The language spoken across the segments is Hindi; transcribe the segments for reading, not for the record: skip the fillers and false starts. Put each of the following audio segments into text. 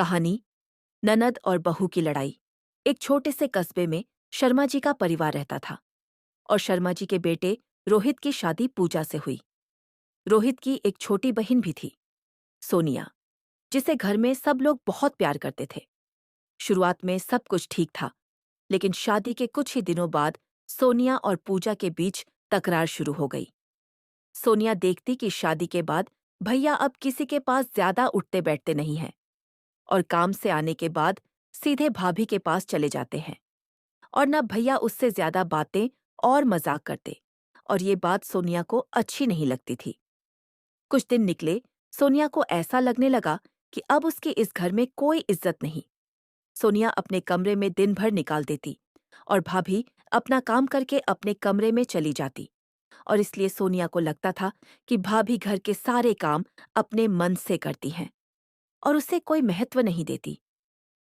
कहानी ननद और बहू की लड़ाई। एक छोटे से कस्बे में शर्मा जी का परिवार रहता था और शर्मा जी के बेटे रोहित की शादी पूजा से हुई। रोहित की एक छोटी बहन भी थी, सोनिया, जिसे घर में सब लोग बहुत प्यार करते थे। शुरुआत में सब कुछ ठीक था, लेकिन शादी के कुछ ही दिनों बाद सोनिया और पूजा के बीच तकरार शुरू हो गई। सोनिया देखती कि शादी के बाद भैया अब किसी के पास ज्यादा उठते बैठते नहीं हैं और काम से आने के बाद सीधे भाभी के पास चले जाते हैं और न भैया उससे ज्यादा बातें और मजाक करते, और ये बात सोनिया को अच्छी नहीं लगती थी। कुछ दिन निकले, सोनिया को ऐसा लगने लगा कि अब उसकी इस घर में कोई इज्जत नहीं। सोनिया अपने कमरे में दिन भर निकाल देती और भाभी अपना काम करके अपने कमरे में चली जाती, और इसलिए सोनिया को लगता था कि भाभी घर के सारे काम अपने मन से करती हैं और उसे कोई महत्व नहीं देती।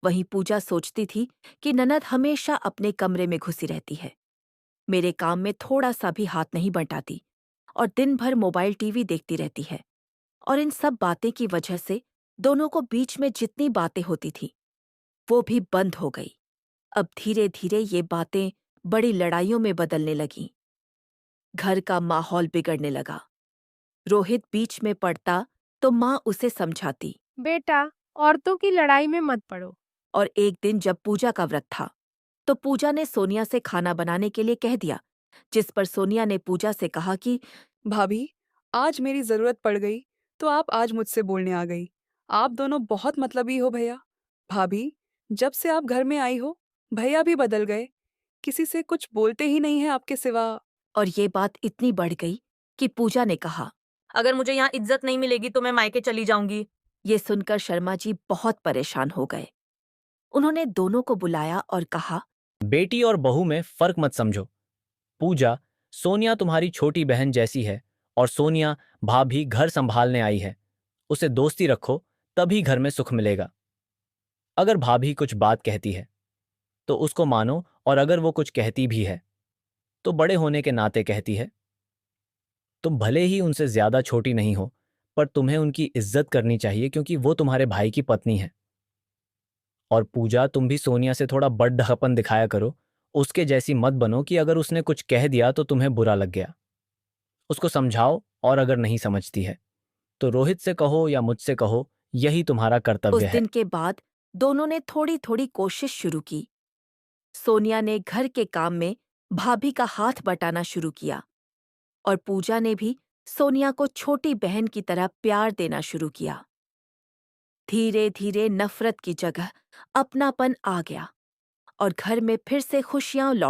वहीं पूजा सोचती थी कि ननद हमेशा अपने कमरे में घुसी रहती है, मेरे काम में थोड़ा सा भी हाथ नहीं बंटाती और दिन भर मोबाइल टीवी देखती रहती है। और इन सब बातें की वजह से दोनों को बीच में जितनी बातें होती थी वो भी बंद हो गई। अब धीरे धीरे ये बातें बड़ी लड़ाइयों में बदलने लगीं। घर का माहौल बिगड़ने लगा। रोहित बीच में पड़ता तो माँ उसे समझाती। बेटा, औरतों की लड़ाई में मत पड़ो। और एक दिन जब पूजा का व्रत था तो पूजा ने सोनिया से खाना बनाने के लिए कह दिया, जिस पर सोनिया ने पूजा से कहा कि भाभी, आज मेरी जरूरत पड़ गई तो आप आज मुझसे बोलने आ गई। आप दोनों बहुत मतलबी हो भैया। भाभी, जब से आप घर में आई हो भैया भी बदल गए, किसी से कुछ बोलते ही नहीं है आपके सिवा। और ये बात इतनी बढ़ गई कि पूजा ने कहा। अगर मुझे यहाँ इज्जत नहीं मिलेगी तो मैं मायके चली जाऊंगी। ये सुनकर शर्मा जी बहुत परेशान हो गए। उन्होंने दोनों को बुलाया और कहा, बेटी और बहू में फर्क मत समझो। पूजा, सोनिया तुम्हारी छोटी बहन जैसी है और सोनिया भाभी घर संभालने आई है। उसे दोस्ती रखो, तभी घर में सुख मिलेगा। अगर भाभी कुछ बात कहती है तो उसको मानो, और अगर वो कुछ कहती भी है तो बड़े होने के नाते कहती है। तुम भले ही उनसे ज्यादा छोटी नहीं हो, पर तुम्हें उनकी इज्जत करनी चाहिए क्योंकि वो तुम्हारे भाई की पत्नी है। और पूजा, तुम भी सोनिया से थोड़ा बड़ढकपन दिखाया करो। उसके जैसी मत बनो कि अगर उसने कुछ कह दिया तो तुम्हें बुरा लग गया। उसको समझाओ, और अगर नहीं समझती है तो रोहित से कहो या मुझसे कहो, यही तुम्हारा उस कर्तव्य है। दिन के बाद दोनों ने थोड़ी थोड़ी कोशिश शुरू की। सोनिया ने घर के काम में भाभी का हाथ बटाना शुरू किया और पूजा ने भी सोनिया को छोटी बहन की तरह प्यार देना शुरू किया। धीरे धीरे नफरत की जगह अपनापन आ गया और घर में फिर से खुशियां लौट